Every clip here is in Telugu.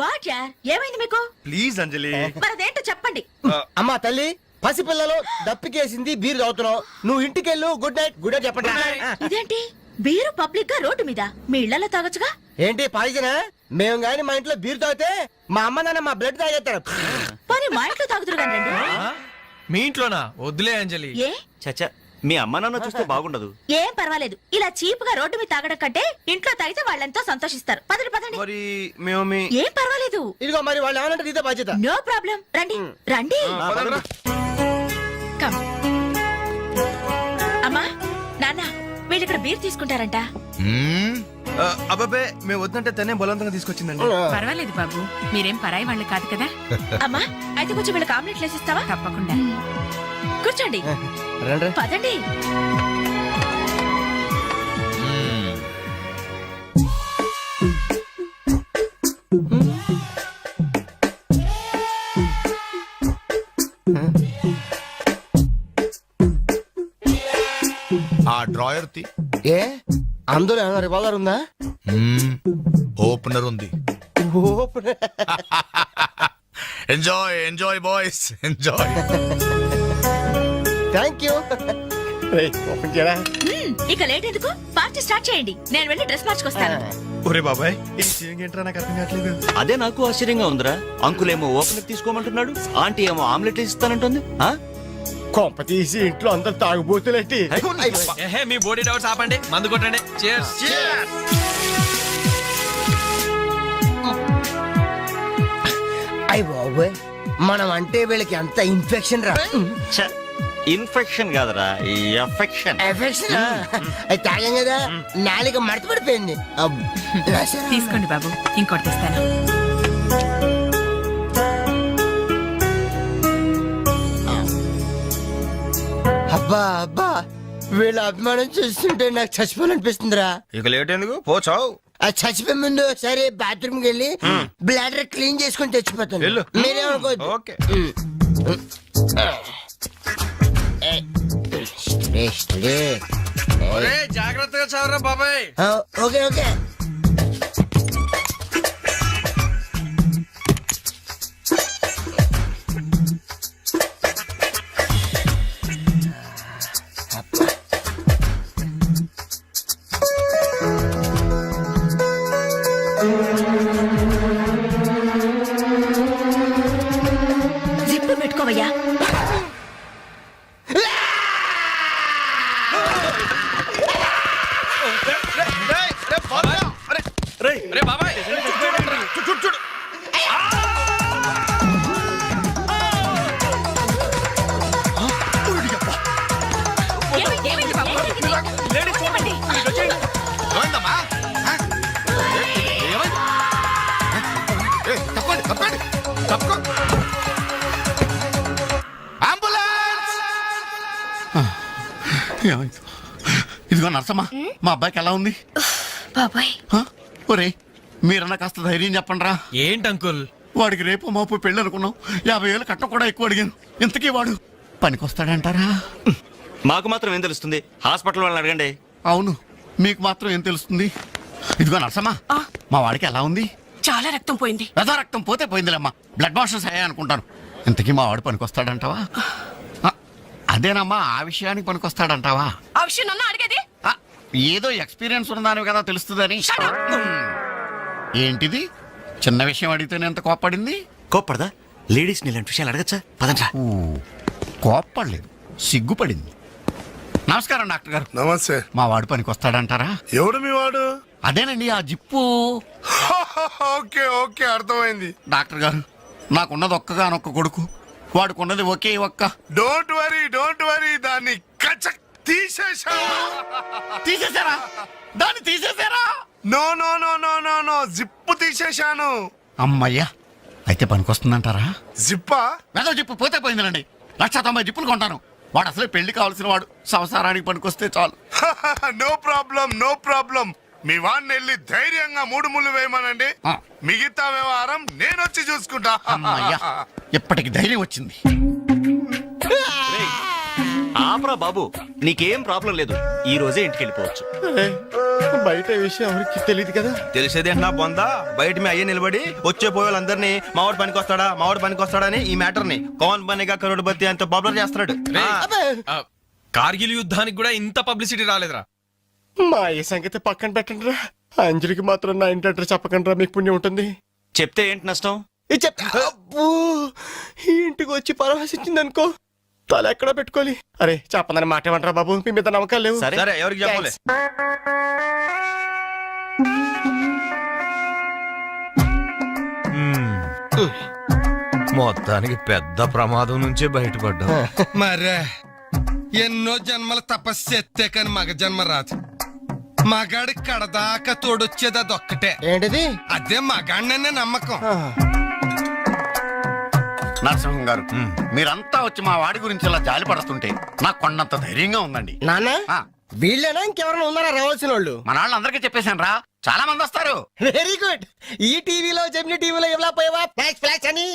వాట్ యార్ ఏమైంది మీకు? ప్లీజ్ అంజలి. మరదేంటో చెప్పండి. అమ్మా తల్లి, పసిపిల్లలు దప్పికేసింది, బీరు తాగుతున్నావు. నువ్వు ఇంటికెళ్ళు. Good night. గుడ్ నైట్ చెప్పండి. ఇదేంటి బీరు పబ్లిక్ గా రోడ్డు మీద? మీ ఇళ్లలో తాగొచ్చుగా. ఏంటి పాయిజనా? మేము గాని మా ఇంట్లో బీరు తాగితే మా అమ్మ నాన్న మా బ్లడ్ తాగేస్తారు. పోనీ మా ఇంట్లో తాగుతురు కానీ రండి. మీ ఇంట్లోనా? వద్దులే అంజలి. ఏ చచ్చా, మీ అమ్మ నాన్న చూస్తే బాగుండదు. ఏం పర్వాలేదు. ఇలా చీప్ గా రోడ్డు మీద తాగడం కంటే ఇంట్లో తాగితే వాళ్ళెంతో సంతోషిస్తారు. పదండి పదండి. మరి మేము ఏం పర్వాలేదు. ఇదిగో మరి వాళ్ళు ఏమనంటే నీదే బాధ్యత. No problem. రండి రండి. కమ్. అమ్మా నాన్న వీళ్ళు ఇక్కడ బీర్ తీసుకుంటారంట. అబ్బాబే మేము వద్దంటే తనే బలవంతంగా తీసుకొచ్చిందండి. పర్వాలేదు బాబు, మీరేం పరాయి వాళ్ళు కాదు కదా. అమ్మా అయితే కొంచెం వీళ్ళకి ఆమ్లెట్ వేసిస్తావా? తప్పకుండా. కూర్చోండి. రండి. పదండి. ఆ డ్రాయర్ తి ఏ అందులో ఏమైనా రివాల్వర్ ఉందా? ఓపెనర్ ఉంది. Enjoy enjoy boys enjoy. Thank you. Open చేయరా. ఇక లేట్ ఎందుకు? పార్టీ స్టార్ట్ చేయండి. నేను వెళ్ళి డ్రెస్ మార్చుకొస్తాను. ఒరే బాబాయ్, ఏంట్రా నాకు అర్థం కావట్లేదు. అదే నాకు ఆశ్చర్యంగా ఉందిరా. అంకుల్ ఏమో ఓపెనర్ తీసుకోమంటున్నాడు, ఆంటీ ఏమో ఆమ్లెట్ ఇస్తానంటుంది. కొంప తీసి ఇంట్లో అందరు తాగుబోతులేంటి? మీ బాడీ డౌట్స్ ఆపండి, మందు కొట్టండి. Cheers. అయ్య బాబోయ్, మనం అంటే వీళ్ళకి అంత ఇన్ఫెక్షన్ రా. ఇన్ఫెక్షన్ కాదురా, ఎఫెక్షన్. ఎఫెక్షన్ అది తాగాం కదా, నాలుక మడత పడిపోయింది. తీసుకోండి బాబు, ఇంకోటి తెస్తాను. అబ్బా అబ్బా, వీళ్ళ అభిమానం చూస్తుంటే నాకు చచ్చిపోవాలనిపిస్తుందిరా. ఇక లేట్ ఎందుకు, పోచావు. ఆ చచ్చిపోయే ముందు సరే బాత్రూమ్ కి వెళ్ళి బ్లాడర్ క్లీన్ చేసుకొని తెచ్చిపోతాను. వెళ్ళు. మీరేమనుకోవద్దు. ఓకే. జాగ్రత్తగా చదవరా బాబాయ్. Okay okay. జిప్పు పెట్టుకోవయ్యా. రే బాబాయ్, చూడు. ఏమైంది బాబు? లేడీస్ చూడండి. ఇదిగో నర్సమ్మా, మా అబ్బాయికి ఎలా ఉంది? బాబాయ్ ఒరే, మీరన్నా కాస్త ధైర్యం చెప్పండి రా. ఏంటి అంకుల్? వాడికి రేపు మాపు పెళ్ళి అనుకున్నాం. 50,000 కట్నం కూడా ఎక్కువ అడిగాను. ఇంతకీ వాడు పనికొస్తాడంటారా? మాకు మాత్రం ఏం తెలుస్తుంది, హాస్పిటల్ వాళ్ళని అడగండి. అవును, మీకు మాత్రం ఏం తెలుస్తుంది? ఇదిగో నర్సమ్మా, మా వాడికి ఎలా ఉంది? చాలా రక్తం పోయింది. రథ రక్తం పోతే పోయిందిలేమ్మా, బ్లడ్ వాషెస్ అయ్యాయి అనుకుంటాను. ఇంతకీ మా వాడు పనికొస్తాడంటావా? అదేనమ్మా, ఆ విషయానికి పనికొస్తాడంటావా? ఆ విషయం నన్ను అడిగేది? ఏదో ఎక్స్పీరియన్స్ ఉన్నదాని కదా తెలుస్తుందని. ఏంటిది చిన్న విషయం అడిగితేనే ఎంత కోప్పడింది? కోప్పడదా? లేడీస్ ఇలాంటి విషయాలు అడగచ్చా? పదండ్రా. కోప్పడలేదు, సిగ్గుపడింది. నమస్కారం డాక్టర్ గారు. నమస్తే. మా వాడు పనికొస్తాడంటారా? ఎవడు మీ వాడు? అదేనండి ఆ జిప్పు. ఓకే ఓకే, అర్థమైంది. డాక్టర్ గారు, నాకున్నది ఒక్కగానొక్క కొడుకు, వాడుకున్నది ఒకే ఒక్క. డోంట్ వరీ, దాన్ని కచక్ తీసేశారా? దాన్ని తీసేశారా? No no no no no no, zip తీసేశాను. అమ్మయ్యా, అయితే పనికొస్తుందంటారా? జిప్పా? ఏదో జిప్పు పోతే పోయిందండి. 190 జిప్పులు కొంటాను. వాడు అసలే పెళ్లి కావాల్సిన వాడు, సంసారానికి పనికొస్తే చాలు. No problem. మీ వాడిని వెళ్ళి ధైర్యంగా 3 ముళ్ళు వేయమనండి. మిగతా వ్యవహారం నేను వచ్చి చూసుకుంటా. అమ్మయ్యా, ఇప్పటికి ధైర్యం వచ్చింది. ఆ ఆపరా బాబు, నీకేం ప్రాబ్లం లేదు. ఈ రోజే ఇంటికి వెళ్ళిపోవచ్చు. బయట ఈ విషయం ఎవరికి తెలియదు కదా. తెలిసేది నా బొందా, బయట మీ అయ్యే నిలబడి వచ్చే పోయే వాళ్ళందరినీ మావాడు పనికి వస్తాడని ఈ మ్యాటర్ ని కౌన్ బనేగా కరోడ్పతి అంత పాపులర్ చేస్తున్నాడు. అబ్బే, కార్గిల్ యుద్ధానికి కూడా ఇంత పబ్లిసిటీ రాలేదురా. మా ఈ సంగతి పక్కన పెట్టండి రా. అంజలికి మాత్రం నా ఇంటి అడ్రస్ చెప్పకండి రా, మీకు పుణ్యం ఉంటుంది. చెప్తే ఏంటి నష్టం? ఇది చెప్తా. అబ్బో, ఈ ఇంటికి వచ్చి పరామర్శించింది అనుకో, తల ఎక్కడ పెట్టుకోవాలి. అరే చెప్పందని మాట ఏమంటారా బాబు, మీ మీద నమ్మకాలు లేవు. సరే. సరే ఎవరికి చెప్పలే. మొత్తానికి పెద్ద ప్రమాదం నుంచే బయటపడ్డా. మరే ఎన్నో జన్మల తపస్సు ఎత్తే కాని మగ జన్మ రాదు. మగాడి కడదాకా తోడొచ్చేది అదొక్కటే. ఏంటిది? అదే మగాడిననే నమ్మకం. నరసింహం గారు, మీరంతా వచ్చి మా వాడి గురించి ఇలా జాలి పడుతుంటే నాకు కొండంత ధైర్యంగా ఉందండి. నాన్న, ఆ, వీళ్ళేనా ఇంకెవరైనా ఉన్నారా రావాల్సిన వాళ్ళు? మన వాళ్ళందరికీ చెప్పేశాను రా, చాలా మంది వస్తారు. Very good. ఈ టీవీలో జెమిని టీవీలో ఎవలా పోయావా ఫ్లాష్ ఫ్లాష్ అని.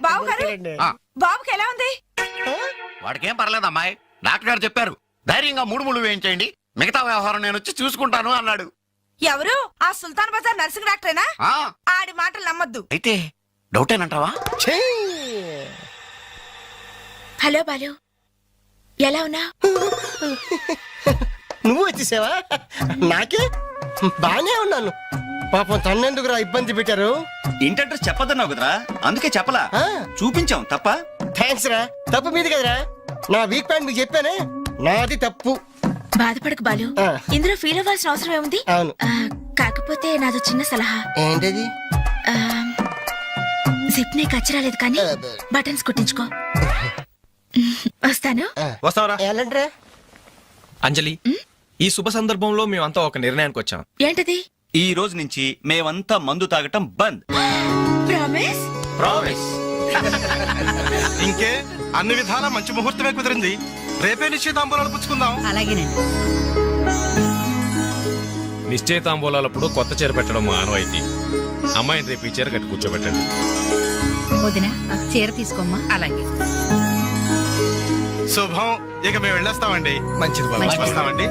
బాబు గారు? ఆ, బాబుకి ఎలా ఉంది? వాడికేం పర్లేదు అమ్మాయి, డాక్టర్ గారు చెప్పారు ధైర్యంగా 3 ముళ్ళు వేయించేయండి, మిగతా వ్యవహారం నేను వచ్చి చూసుకుంటాను అన్నాడు. ఎవరు? ఆ సుల్తాన్ బజార్ నర్సింగ్ డాక్టరేనా? ఆ, ఆడి మాటలు నమ్మద్దు. అయితే డౌటేనంటావా? ఛీ! హలో బాలు, ఎలా ఉన్నా? నువ్వు వచ్చేసావా? నాకే బానే ఉన్నాను. పాపం తన్నెందుకురా ఇబ్బంది పెట్టారు? ఇంటి అడ్రస్ చెప్పదన్నావు కదరా, అందుకే చెప్పలా. ఆ. చూపించాం తప్ప. థ్యాంక్స్ రా. తప్పు మీది కదరా, నా వీక్ పాయింట్ మీకు చెప్పానే, నాది తప్పు. బాధపడకు బాలు, ఆ. ఇందులో ఫీల్ అవ్వాల్సిన అవసరం ఏముంది? అవును. కాకపోతే నాదో చిన్న సలహా. ఏంటది? జిప్ నీ కచ్చరాలేదు కానీ బటన్స్ కుట్టించుకో. వస్తాను. వస్తావరా? ఎలాంటిరా? అంజలి, ఈ శుభ సందర్భంలో మేమంతా ఒక నిర్ణయానికి వచ్చాం. ఏంటది? ఈ రోజు నుంచి మేమంతా మందు తాగటం బంద్. ప్రామిస్? ప్రామిస్. ఇంకే అన్ని విధాల మంచి ముహూర్తమే కుదిరింది. రేపే నిశ్చితాంబూలాలు పుచ్చుకుందాం. అలాగేనండి. నిశ్చయితాంబూలాలప్పుడు కొత్త చీర పెట్టడం మా ఆనవాయితీ. అమ్మాయిని రేపు ఈ చీర కట్టి కూర్చోబెట్టండి. వదిన, చీర తీసుకోమ్మా. అలాగే. శుభం. ఇక మేము వెళ్ళొస్తామండి. మంచిది బాబు. వస్తామండి.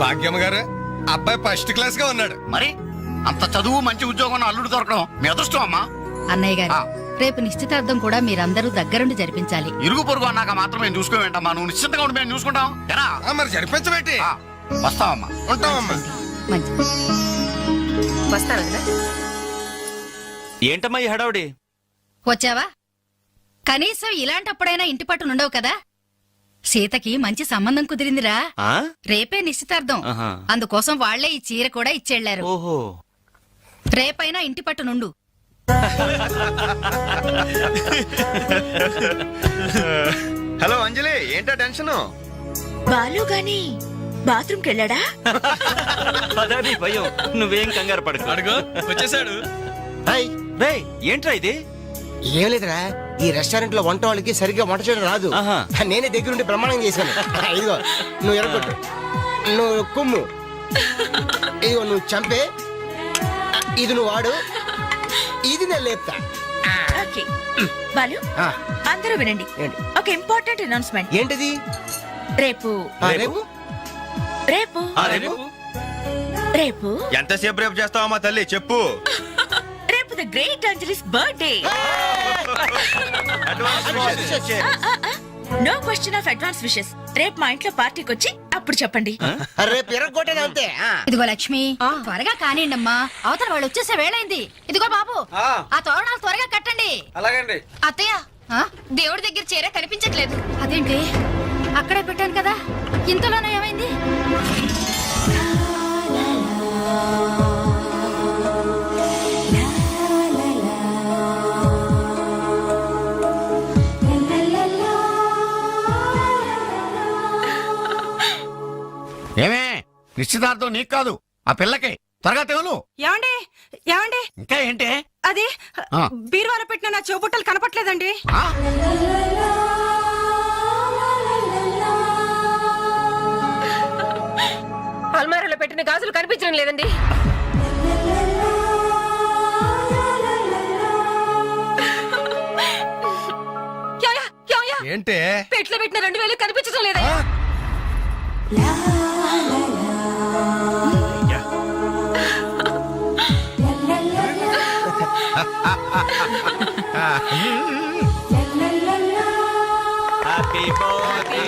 భాగ్యమ్మ గారు, అబ్బాయి ఫస్ట్ క్లాస్ గా ఉన్నాడు. మరి అంత చదువు మంచి ఉద్యోగం అల్లుడు దొరకడం మీ అదృష్టం అమ్మా. అన్నయ్య గారు, ఆ. రేపు నిశ్చితార్థం కూడా మీరందరూ దగ్గరుండి జరిపించాలి. ఇరుగు పొరుగు అన్నాక మాత్రం మేము చూసుకోవేంటమ్మా, నువ్వు నిశ్చింతగా ఉండి మేము చూసుకుంటాం. ఎరా? మరి జరిపించబెట్టి ఆ, వస్తావమ్మా. ఉంటామమ్మా. మంచిది. వస్తాను వదినా. ఏంటమ్మా ఈ హడావుడి? వచ్చావా? కనీసం ఇలాంటప్పుడైనా ఇంటి పట్టు నుండవు కదా. సీతకి మంచి సంబంధం కుదిరిందిరా. ఆ? రేపే నిశ్చితార్థం. ఆహా. అందుకోసం వాళ్లే ఈ చీర కూడా ఇచ్చెళ్లారు. ఓహో. రేపైనా ఇంటి పట్టు నుండు. హలో అంజలి, ఏంటా టెన్షన్? బాలు గాని బాత్రూమ్కి వెళ్ళాడా? అదని భయం. నువ్వేం కంగారు పడకు. అడుగు వచ్చేసాడు. హాయ్. రేయ్, ఏంట్రా ఇది? ఏం లేదురా, ఈ రెస్టారెంట్ లో వంట వాళ్ళకి సరిగ్గా వంట చేయడం రాదు. ఆహా. నేనే దగ్గరుండి బ్రహ్మాండం చేశాను. ఇదిగో నువ్వు ఎరగొట్టు, నువ్వు కుమ్ము, ఇదిగో నువ్వు చంపే, ఇది నువ్వు వాడు, ఇది నేను లేపుతా. ఓకే బాలు, ఆ, అందరూ వినండి. ఏంటి? ఒక ఇంపార్టెంట్ అనౌన్స్మెంట్. ఏంటిది? రేపు రేపు రేపు ఆ, రేపు? రేపు ఎంతసేపు రేపు చేస్తావా తల్లి చెప్పు. రేపు the great Anjali's birthday. No question of advance wishes. రేపు మా ఇంట్లో పార్టీకి వచ్చి అప్పుడు చెప్పండి. రేపు ఎరగొట్టేది అంతే. ఇదిగో లక్ష్మి, త్వరగా కానివ్వండమ్మా, అవతల వాళ్ళు వచ్చేసే వేళైంది. ఇదిగో బాబు, ఆ తోరణాలు త్వరగా కట్టండి. అలాగండి. అత్తయ్య, దేవుడి దగ్గర చీర కనిపించట్లేదు. అదేంటి, అక్కడే పెట్టాను కదా, ఇంతలోనే ఏమైంది? ఏమే, నిశ్చితార్థం నీకు కాదు, ఆ పిల్లకి. త్వరగా తెలు. ఏమండి? ఏమండి? ఇంకా ఏంటి? అది ఆ. బీరువాలో పెట్టిన నా చెవుబుట్టలు కనపట్లేదండి. ఆ? అల్మారాలో పెట్టిన గాజులు కనిపించడం లేదండి. ఏంటే పెట్లో పెట్టిన 2000 కనిపించడం లేదా హ్యాపీ బర్త్డే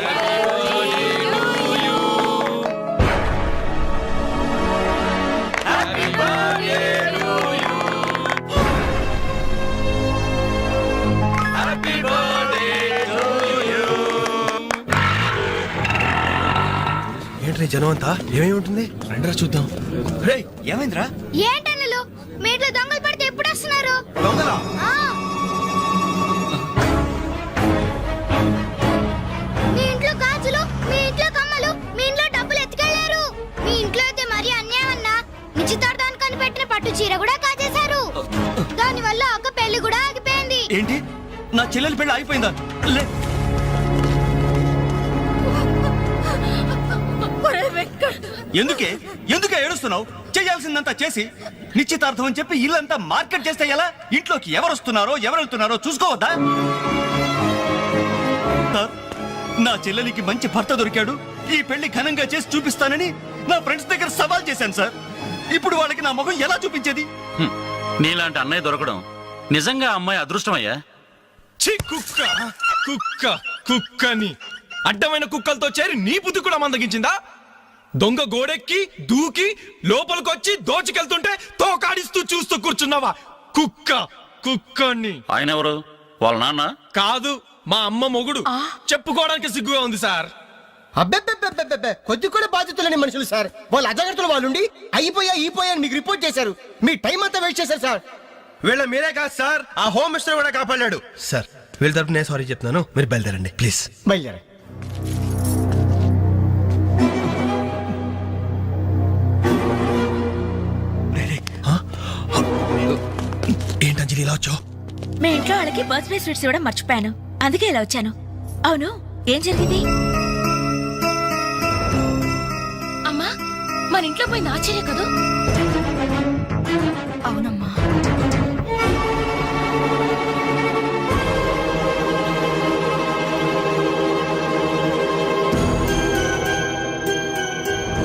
ఏంట్రీ జనం అంతా ఏమేమి ఉంటుంది రండిరా చూద్దాం. రే ఏమైందిరా? ఏంటన్నలు మీ ఇంట్లో దొంగలు పడితే ఎప్పుడు వస్తున్నారు? దొంగలా? మీ ఇంట్లో గాజులు, మీ ఇంట్లో కమ్మలు, మీ ఇంట్లో డబ్బులు ఎత్తుకెళ్లారు. మీ ఇంట్లో అయితే మరీ అన్యాయం అన్నా. నిశ్చితార్థానికి పెట్టిన పట్టు చీర కూడా కాజేశారు. దాని వల్ల ఒక పెళ్లి కూడా ఆగిపోయింది. ఏంటి నా చెల్లెలి పెళ్లి అయిపోయిందా? లే ఎందుకే ఎందుకే ఏడుస్తున్నావు? చేయాల్సిందంతా చేసి నిశ్చితార్థం అని చెప్పి ఇల్లంతా మార్కెట్ చేస్తే ఎలా? ఇంట్లోకి ఎవరు వస్తున్నారో ఎవరు వెళ్తున్నారో చూసుకోవద్దా? సార్, నా చెల్లెలికి మంచి భర్త దొరికాడు, ఈ పెళ్లి ఘనంగా చేసి చూపిస్తానని నా ఫ్రెండ్స్ దగ్గర సవాల్ చేశాను సార్. ఇప్పుడు వాళ్ళకి నా ముఖం ఎలా చూపించేది? నీలాంటి అన్నయ్య దొరకడం నిజంగా అమ్మాయి అదృష్టమయ్యా. ఛీ, కుక్క కుక్క కుక్కని అడ్డమైన కుక్కలతో చేరి నీ బుద్ధి కూడా మందగించిందా? దొంగ గోడెక్కి దూకి లోపలికొచ్చి దోచుకెళ్తుంటే తోకాడిస్తూ చూస్తూ కూర్చున్నావా? కుక్క కుక్కని. ఆయన ఎవరు? వాళ్ళ నాన్న? కాదు, మా అమ్మ మొగుడు. చెప్పుకోవడానికి సిగ్గుగా ఉంది సార్. అబ్బెబ్బెబ్బెబ్బెబ్బె కొద్ది కూడా బాధ్యతలేని మనుషులు సార్. వాళ్ళు అజాగ్రత్తలు వాళ్ళుండి అయిపోయా అని మీకు రిపోర్ట్ చేశారు. మీ టైం అంతా వేస్ట్ చేశారు సార్. వీళ్ళ మీరే కాదు సార్, ఆ హోమ్ మినిస్టర్ కూడా కాపాడాడు సార్. వీళ్ళ తరపు నేను సారీ చెప్తున్నాను, మీరు బయలుదేరండి ప్లీజ్. బయలుదేరా. ఏంటంజలి ఇలా వచ్చావు? మీ ఇంట్లో వాళ్ళకి బర్త్డే స్వీట్స్ ఇవ్వడం మర్చిపోయాను, అందుకే ఇలా వచ్చాను. అవును, ఏం జరిగింది? అమ్మా, మన ఇంట్లో పోయింది ఆశ్చర్య కదా? అవునమ్మా.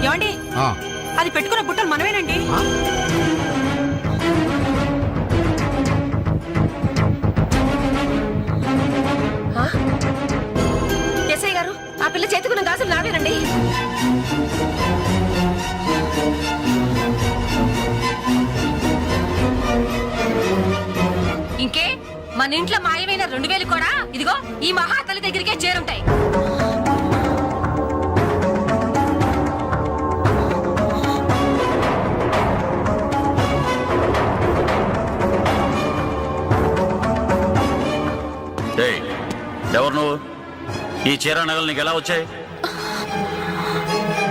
ఏమండి, అది పెట్టుకున్న బుట్టలు మనమేనండి. ఎస్ఐ గారు, ఆ పిల్ల చేతుకున్న గాజులు నావేనండి. ఇంకే మన ఇంట్లో మాయమైన 2000 కూడా ఇదిగో ఈ మహాతల్లి దగ్గరికే చేరుంటాయి. ఎవరు నువ్వు? ఈ చీర నగలు నీకు ఎలా వచ్చాయి?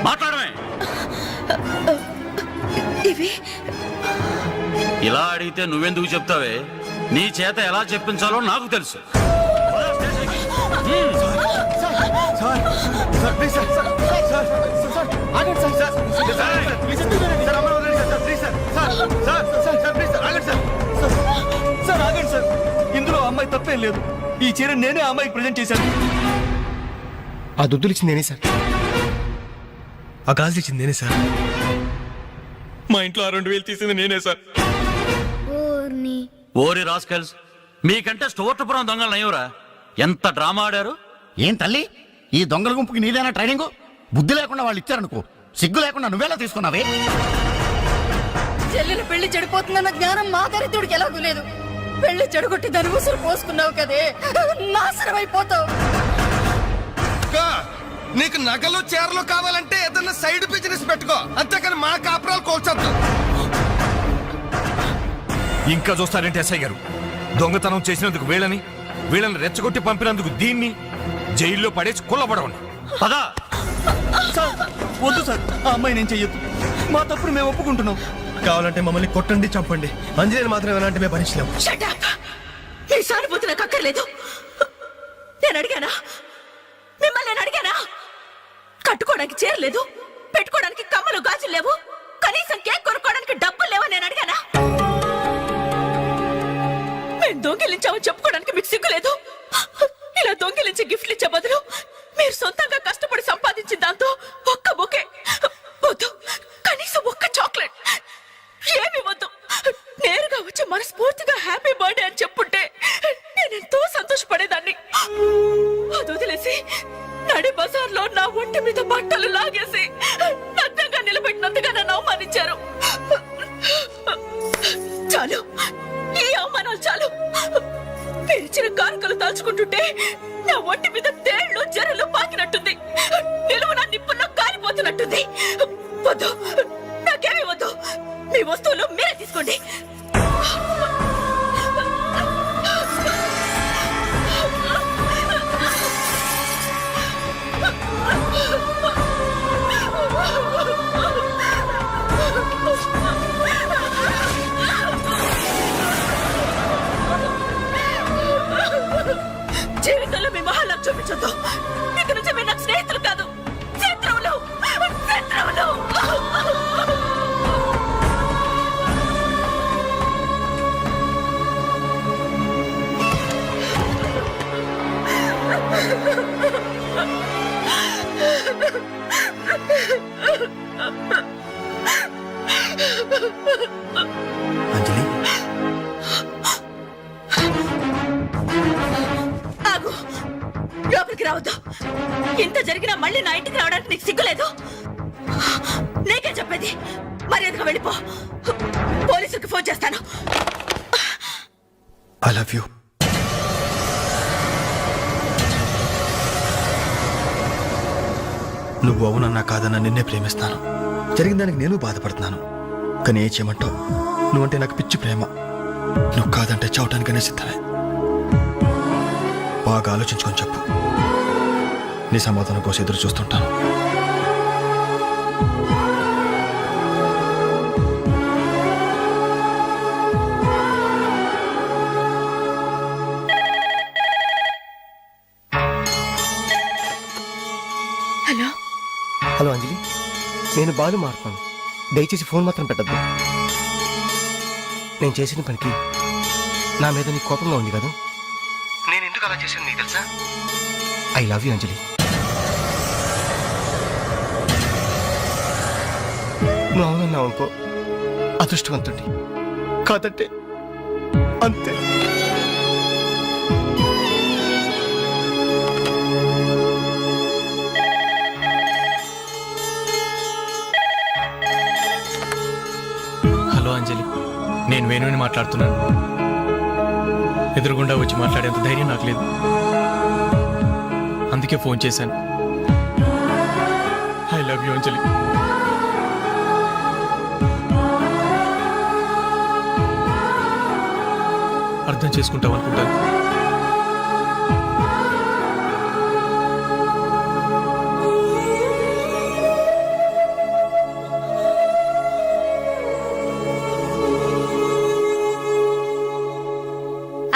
మాట్లాడమే. ఇలా అడిగితే నువ్వెందుకు చెప్తావే? నీ చేత ఎలా చెప్పించాలో నాకు తెలుసు. ఇందులో అమ్మాయి తప్పేం లేదు. ఈ చీర నేనే అమ్మాయికి ప్రజెంట్ చేశాను. ఆ దుద్దులు ఇచ్చింది నేనే సార్, ఆ గాజులు ఇచ్చింది నేనే సార్. మా ఇంట్లో ఆ 2000 తీసింది నేనే సార్. ఓరి రాస్కల్స్, మీకంటే స్టోర్టపురం దొంగలు నయ్యవరా? ఎంత డ్రామా ఆడారు. ఏం తల్లి, ఈ దొంగల గుంపుకి నీదేనా ట్రైనింగ్? బుద్ధి లేకుండా వాళ్ళు ఇచ్చారనుకో, సిగ్గు లేకుండా నువ్వేలా తీసుకున్నావే? చెల్లెలు పెళ్లి చెడిపోతుందన్న జ్ఞానం మా దరిద్రుడికి ఎలాగూ లేదు. పెళ్లి చెడగొట్టి దాని ఉసురు పోసుకున్నావు కదే, నాశనం అయిపోతావు. నీకు నగలు చీరలు కావాలంటే ఏదన్నా సైడ్ బిజినెస్ పెట్టుకో, అంతేకాని మా కాపురాలు కోల్చొద్దు. ఇంకా చూస్తారంటే ఎస్ఐ గారు, దొంగతనం చేసినందుకు వీళ్ళని రెచ్చగొట్టి పంపినందుకు దీన్ని జైల్లో పడేసి కుల్లబడవండి. పదా సార్, వద్దు సార్, ఆ అమ్మాయి నేను చెయ్యొద్దు. మా తప్పుడు మేము ఒప్పుకుంటున్నాం. కావాలంటే మమ్మల్ని కొట్టండి, చంపండి, అంజలిని మాత్రం ఎలాంటి మేము భరించలేము. ఈ సానుభూతి నాకు అక్కర్లేదు. నేను అడిగానా? మిమ్మల్ని నేను అడిగానా? కట్టుకోవడానికి చీరలేదు, పెట్టుకోవడానికి కమ్మలు గాజులు లేవు, కనీసం కేక్ కొనుక్కోవడానికి డబ్బులు లేవని నేను అడిగానా? మేము దొంగిలించామని చెప్పుకోవడానికి మీకు సిగ్గు లేదు. ఇలా దొంగిలించి గిఫ్ట్లు ఇచ్చే బదులు మీరు సొంతంగా కష్టపడి సంపాదించిన దాంతో ఒక్క బొకే వద్దు, కనీసం ఒక్క చాక్లెట్ ఏమి వద్దు, నేరుగా వచ్చి మనస్ఫూర్తిగా హ్యాపీ బర్త్డే అని చెప్పుంటే నేనెంతో సంతోషపడేదాన్ని. అది వదిలేసి నడి బజార్లో నా ఒంటి మీద బట్టలు లాగేసి నగ్నంగా నిలబెట్టినందుగా నన్ను అవమానించారు. చాలు, ఈ అవమానాలు చాలు. పిలిచిన కానుకలు దాచుకుంటుంటే నా ఒంటి మీద తేళ్లు జరలు పాకినట్టుంది, నిలువున నిప్పుల్లో కాలిపోతున్నట్టుంది. వద్దు, నాకేమీ వద్దు, మీ వస్తువులు మీరే తీసుకోండి. జీవితంలో మీ మొహాలు నాకు చూపించొద్దు. ఇక నుంచి మీరు నాకు స్నేహితులు కాదు, శత్రువులు. శత్రువులు. అంజలి, ఆగు, లోపలికి రావద్దు. ఇంత జరిగినా మళ్ళీ నా ఇంటికి రావడానికి నీకు సిగ్గులేదు? నీకే చెప్పేది, మర్యాదగా వెళ్ళిపో. పోలీసులకు ఫోన్ చేస్తాను. I love you. నువ్వు అవునన్నా కాదన్నా నిన్నే ప్రేమిస్తాను. జరిగిన దానికి నేను బాధపడుతున్నాను, కానీ ఏం చేయమంటావు? నువ్వంటే నాకు పిచ్చి ప్రేమ. నువ్వు కాదంటే చావటానికనే సిద్ధమే. బాగా ఆలోచించుకొని చెప్పు. నీ సమాధానం కోసం ఎదురు చూస్తుంటాను. హలో. హలో అంజలి, నేను బాలు మారుతాను. దయచేసి ఫోన్ మాత్రం పెట్టద్దు. నేను చేసిన పనికి నా మీద నీకు కోపంగా ఉంది కదా? నేను ఎందుకు అలా చేశాను నీకు తెలుసా? ఐ లవ్ యూ అంజలి. నువ్వు అవునన్నావు అనుకో, అదృష్టవంతుడి. కాదంటే అంతే. హలో అంజలి, నేను వేణుని మాట్లాడుతున్నాను. ఎదురుగుండా వచ్చి మాట్లాడేంత ధైర్యం నాకు లేదు, అందుకే ఫోన్ చేశాను. ఐ లవ్ యూ అంజలి. అర్థం చేసుకుంటావు అనుకుంటాను.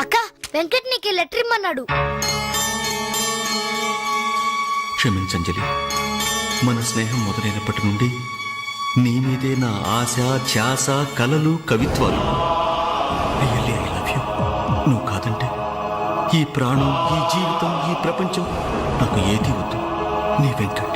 అక్క, వెంకట్ నీకు లెటర్ ఇమ్మన్నాడు. క్షమించంజలి, మన స్నేహం మొదలైనప్పటి నుండి నీ మీదే నా ఆశ, ధ్యాస, కలలు, కవిత్వాలు. Really I love you. నువ్వు కాదంటే ఈ ప్రాణం, ఈ జీవితం, ఈ ప్రపంచం నాకు ఏది వద్దు. నీ వెంకట్.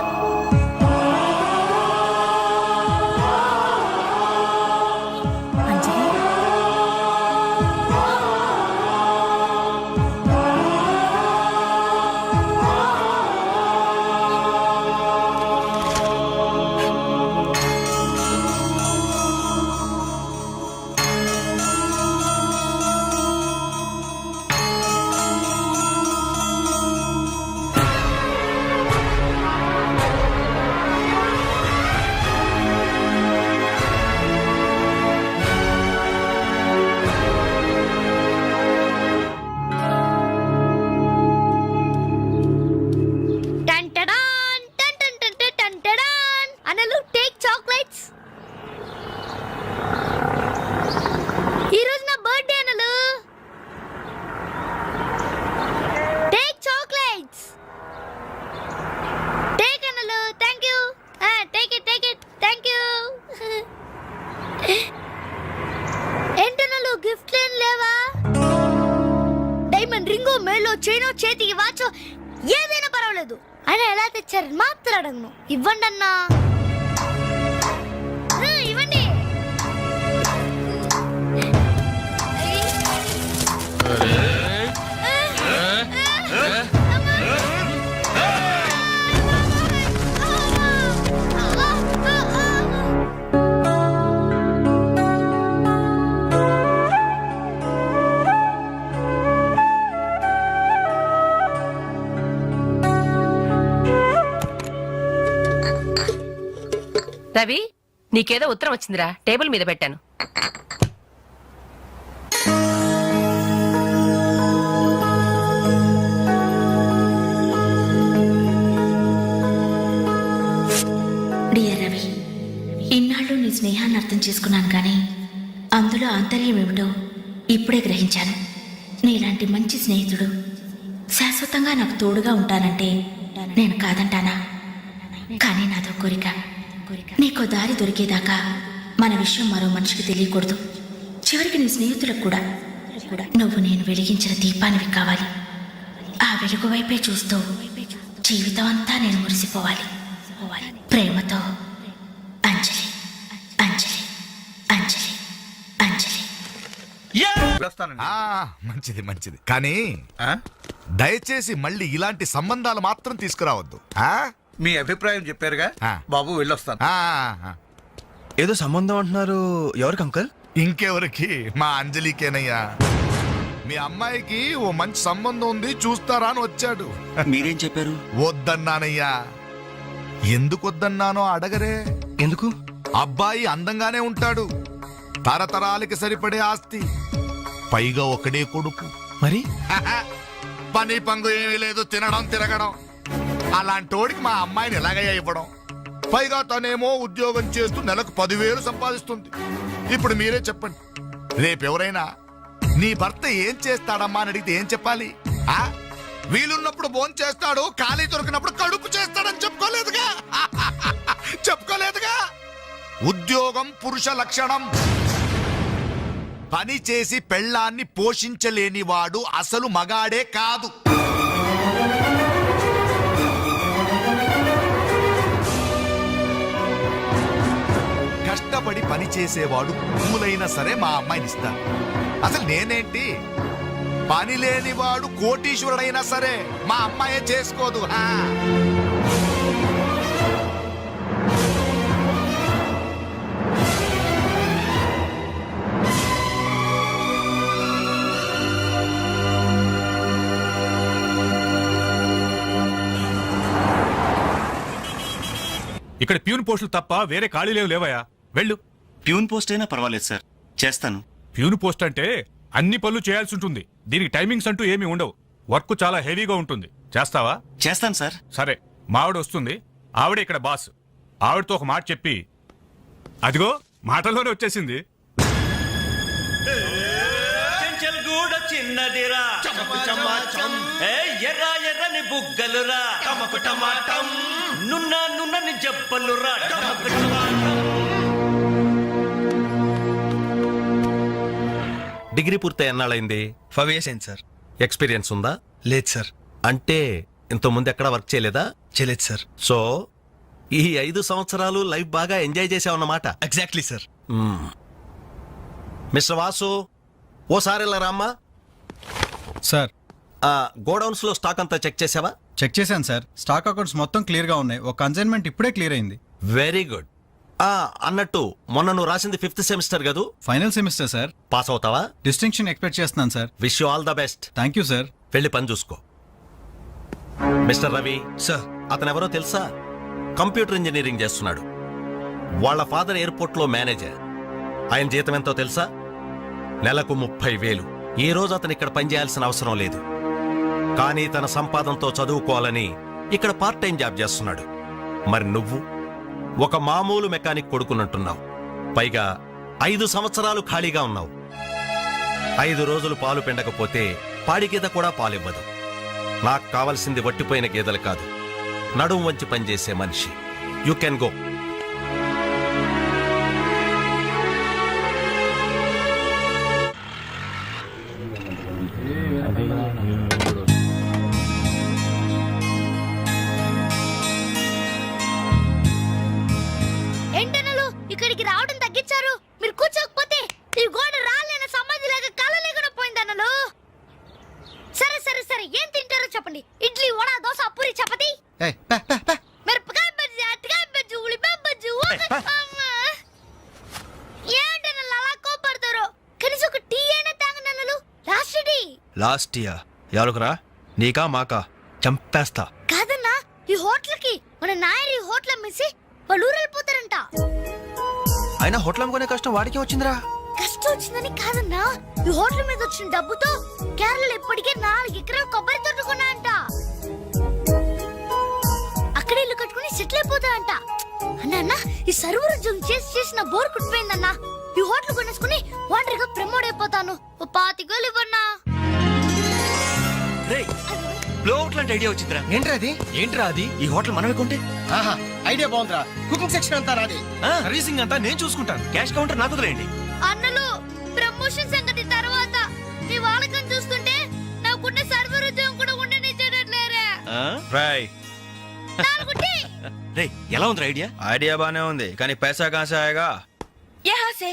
డైమండ్ రింగో మేలో చైనో చేతికి వాచో ఏదైనా పర్వాలేదు. ఆయన ఎలా తెచ్చారని మాత్రం అడగను. ఇవ్వండి అన్నా, ఇవ్వండి. రవి, నీకేదో ఉత్తరం వచ్చిందిరా, టేబుల్ మీద పెట్టాను. డియర్ రవి, ఇన్నాళ్ళు నీ స్నేహాన్ని అర్థం చేసుకున్నాను కానీ అందులో ఆంతర్యం ఏమిటో ఇప్పుడే గ్రహించాను. నీలాంటి మంచి స్నేహితుడు శాశ్వతంగా నాకు తోడుగా ఉంటానంటే నేను కాదంటానా? కానీ నాదో కోరిక, నీకో దారి దొరికేదాకా మన విషయం మరో మనిషికి తెలియకూడదు. చివరికి నీ స్నేహితులకు కూడా నువ్వు నేను వెలిగించిన దీపానివి కావాలి. ఆ వెలుగు వైపే చూస్తూ జీవితం అంతా నేను మురిసిపోవాలి. ప్రేమతో అంజలి, అంజలి, అంజలి, అంజలి. మంచిది మంచిది, కానీ దయచేసి మళ్ళీ ఇలాంటి సంబంధాలు మాత్రం తీసుకురావద్దు. మీ అభిప్రాయం చెప్పారుగా బాబు, వెళ్ళొస్తాను. ఏదో సంబంధం అంటున్నారు, ఎవరికి అంకుల్? ఇంకెవరికి? మా అంజలికేనయ్యా. మీ అమ్మాయికి ఓ మంచి సంబంధం ఉంది, చూస్తారా అని వచ్చాడు. మీరేం చెప్పారు? వద్దన్నానయ్యా. ఎందుకు వద్దన్నానో అడగరే. ఎందుకు? అబ్బాయి అందంగానే ఉంటాడు, తరతరాలకి సరిపడే ఆస్తి, పైగా ఒకడే కొడుకు. మరి పని పంగు ఏమీ లేదు, తినడం తిరగడం. అలాంటోడికి మా అమ్మాయిని ఎలాగయ్యా ఇవ్వడం? పైగా తనేమో ఉద్యోగం చేస్తూ నెలకు 10,000 సంపాదిస్తుంది. ఇప్పుడు మీరే చెప్పండి, రేపెవరైనా నీ భర్త ఏం చేస్తాడమ్మా అని అడిగితే ఏం చెప్పాలి? వీలున్నప్పుడు భోజనం చేస్తాడు, ఖాళీ దొరికినప్పుడు కడుపు చేస్తాడని చెప్పుకోలేదుగా. చెప్పుకోలేదుగా. ఉద్యోగం పురుష లక్షణం. పని చేసి పెళ్ళాన్ని పోషించలేని వాడు అసలు మగాడే కాదు. కష్టపడి పని చేసేవాడు పూలైనా సరే మా అమ్మాయిని ఇస్తాను. అసలు నేనేంటి, పని లేనివాడు కోటీశ్వరుడైనా సరే మా అమ్మాయే చేసుకోదు. ఇక్కడ ప్యూన్ పోస్టులు తప్ప వేరే ఖాళీలేవు లేవయా, వెళ్ళు. ప్యూన్ పోస్ట్ అయినా పర్వాలేదు సార్, చేస్తాను. ప్యూన్ పోస్ట్ అంటే అన్ని పనులు చేయాల్సి ఉంటుంది. దీనికి టైమింగ్స్ అంటూ ఏమీ ఉండవు. వర్క్ చాలా హెవీగా ఉంటుంది. చేస్తావా? చేస్తాను సార్. సరే, మావిడ వస్తుంది, ఆవిడే ఇక్కడ బాస్. ఆవిడతో ఒక మాట చెప్పి, అదిగో మాటల్లోనే వచ్చేసింది. చిన్నదిరా ఎర్ర ఎర్రని బుగ్గలురా, నున్న నున్నని జబ్బలురా. డిగ్రీ పూర్తి ఎన్నాళ్ళైంది? 5 years అయింది సార్. ఎక్స్పీరియన్స్ ఉందా? లేదు సార్. అంటే ఇంతకుముందు ఎక్కడ వర్క్ చేయలేదా? చేయలేదు సార్. సో ఈ 5 సంవత్సరాలు లైఫ్ బాగా ఎంజాయ్ చేసావన్నమాట. Exactly sir. మిస్టర్ వాసు, ఓసారి ఇలా రామ్మా. సార్, గోడౌన్స్ లో స్టాక్ అంతా చెక్ చేసావా? చెక్ చేశాను సార్. స్టాక్ అకౌంట్స్ మొత్తం క్లియర్ గా ఉన్నాయి. ఒక కన్సైన్మెంట్ ఇప్పుడే క్లియర్ అయింది. Very good. అన్నట్టు మొన్న నువ్వు రాసింది 5th సెమిస్టర్ కదూ? Final semester sir. పాస్ అవుతావా? డిస్టింక్షన్ ఎక్స్పెక్ట్ చేస్తున్నాను sir. Wish you all the best. Thank you sir. వెళ్ళి పని చూసుకో. మిస్టర్ రవి సార్, అతను ఎవరో తెలుసా? కంప్యూటర్ ఇంజనీరింగ్ చేస్తున్నాడు. వాళ్ళ ఫాదర్ ఎయిర్పోర్ట్ లో మేనేజర్. ఆయన జీతం ఎంతో తెలుసా? నెలకు 30,000. ఈ రోజు అతను ఇక్కడ పనిచేయాల్సిన అవసరం లేదు, కానీ తన సంపాదనతో చదువుకోవాలని ఇక్కడ పార్ట్ టైం జాబ్ చేస్తున్నాడు. మరి నువ్వు ఒక మామూలు మెకానిక్ కొడుకున్నట్టున్నావు. పైగా 5 సంవత్సరాలు ఖాళీగా ఉన్నావు. 5 రోజులు పాలు పిండకపోతే పాడి గీత కూడా పాలివ్వదు. నాకు కావలసింది వట్టిపోయిన గేదెలు కాదు, నడుం వంచి పనిచేసే మనిషి. You can go. ఏం తింటారో చెప్పండి. ఇడ్లీ, వడ, దోశ, పూరి, చపాతి, ఏయ్, పే, పే, పే. మిరపకాయ బజ్జీ, అరటికాయ బజ్జీ, ఉల్లిపాయ బజ్జీ. ఏంటి నన్ను అలా కోపడతారు? కనీసం ఒక టీ అయినా తాగనన్నలు. లాస్ట్ టీ లాస్ట్ ఇయర్ ఎవరుకురా? నీకా మాకా? చంపేస్తా. కాదన్నా, ఈ హోటల్ కి మన నాయర్ ఈ హోటల్ అమ్మేసి వాళ్ళు ఊరు వెళ్ళిపోతారంట. అయినా హోటల్ అమ్ముకునే కష్టం వాడికి వచ్చిందిరా. కష్టం వచ్చిందని కాదన్నా, ఈ హోటల్ మీద వచ్చిన డబ్బుతో కేరళలో ఇప్పటికే 4 ఎకరాలు కొబ్బరి తోట కొన్నా అంట. అక్కడ ఇల్లు కట్టుకుని సెటిల్ అయిపోతాడంట. అన్న ఈ సర్వర్ ఉద్యోగం చేసిన బోర్ కుట్టిపోయిందన్నా. ఈ హోటల్ కొనేసుకుని వాండర్ గా ప్రమోట్ అయిపోతాను. ఓ 25 వేలు ఇవ్వన్నా. బ్లోఅవుట్ లాంటి ఐడియా వచ్చిందిరా. ఏంట్రా అది? ఈ హోటల్ మనమే కొంటే ఆహా, ఐడియా బాగుందిరా. కుకింగ్ సెక్షన్ అంతా నాది. సర్వీసింగ్ అంతా నేను చూసుకుంటాను. క్యాష్ కౌంటర్ నాకు వదిలేయండి. అన్నలు, ప్రమోషన్ సంగతి తర్వాత. మీ వాళ్ళకం చూస్తుంటే నాకున్న సర్వర్ ఉద్యోగం కూడా ఉండనిచ్చేటట్లేరే. రాయ్ రే ఎలా ఉంది ఐడియా? ఐడియా బానే ఉంది, కానీ పైసా కాసాయగా. యహాసే.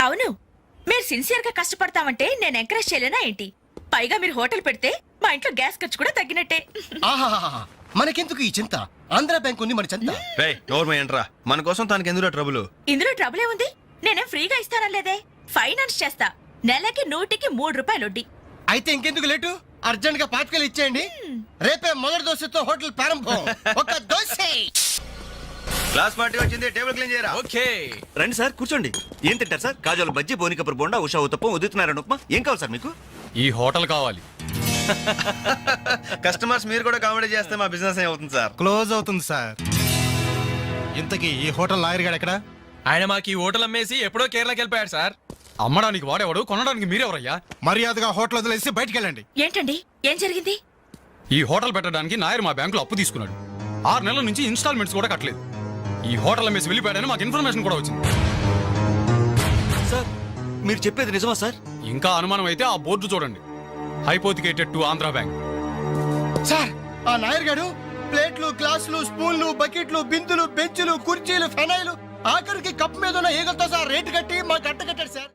అవును, మీరు సిన్సియర్ గా కష్టపడతామంటే నేను ఎంకరేజ్ చేయలేనా ఏంటి? పైగా మీరు హోటల్ పెడితే మా ఇంట్లో గ్యాస్ ఖర్చు కూడా తగ్గినట్టే. ఆహాహాహా, మనకెందుకు ఈ చింత? ఆంధ్ర బ్యాంక్ ఉంది మన చింత. రేయ్ నోర్మ ఏంట్రా, మన కోసం తనకి ఎందులో ట్రబుల్? ఇందులో ట్రబుల్ ఏముంది? నేనేం ఫ్రీగా ఇస్తానలేదే. ఫైనాన్స్ చేస్తా. నెలకి 100కి 3 రూపాయలు వడ్డీ. అయితే ఇంకెందుకు లేటు? అర్జెంట్ గా 25 ఇచ్చేయండి. రేపే మొదటి దోశతో హోటల్ ప్రారంభం. ఒక దోశ. క్లాస్ పార్టీ వచ్చింది, టేబుల్ క్లీన్ చేయరా. ఓకే రండి సార్ కూర్చోండి. ఏం తింటారు సార్? కాజాలు బజ్జీ, బోనికపూర్ బొండా, ఉషా ఉత్తప్పం, ఉదితనారాయణ ఉప్మా. ఏం కావాలి సార్ మీకు? ఈ హోటల్ కావాలి. కస్టమర్స్ మీరు కూడా కామెడీ చేస్తే మా బిజినెస్ ఏమవుతుంది సార్? క్లోజ్ అవుతుంది సార్. ఇంతకీ ఈ హోటల్ లాయర్ గారు ఎక్కడ? ఆయన మాకు ఈ హోటల్ అమ్మేసి ఎప్పుడో కేరళకి వెళ్ళిపోయాడు సార్. అమ్మడానికి వాడేవాడు, కొనడానికి మీరెవరయ్యా? మర్యాదగా హోటల్ వదిలేసి బయటికి వెళ్ళండి. ఏంటండి, ఏం జరిగింది? ఈ హోటల్ పెట్టడానికి నాయర్ మా బ్యాంకులో అప్పు తీసుకున్నాడు. 6 నెలల నుంచి ఇన్స్టాల్మెంట్స్ కూడా కట్టలేదు. ఈ హోటల్ అమ్మేసి వెళ్ళిపోయాడని మాకు ఇన్ఫర్మేషన్ కూడా వచ్చింది. సార్ మీరు చెప్పేది నిజమా సార్? ఇంకా అనుమానం అయితే ఆ బోర్డు చూడండి, hypothecated to Andhra bank. Sir, ఆ నాయర్ గారు ప్లేట్లు, గ్లాసులు, స్పూన్లు, బకెట్లు, బిందులు, బెంచులు, కుర్చీలు, ఫెనాయిలు, ఆఖరికి కప్ మీద ఉన్న ఈగలతో సార్ రేటు కట్టి మాకు అట్ట కట్టాడు సార్.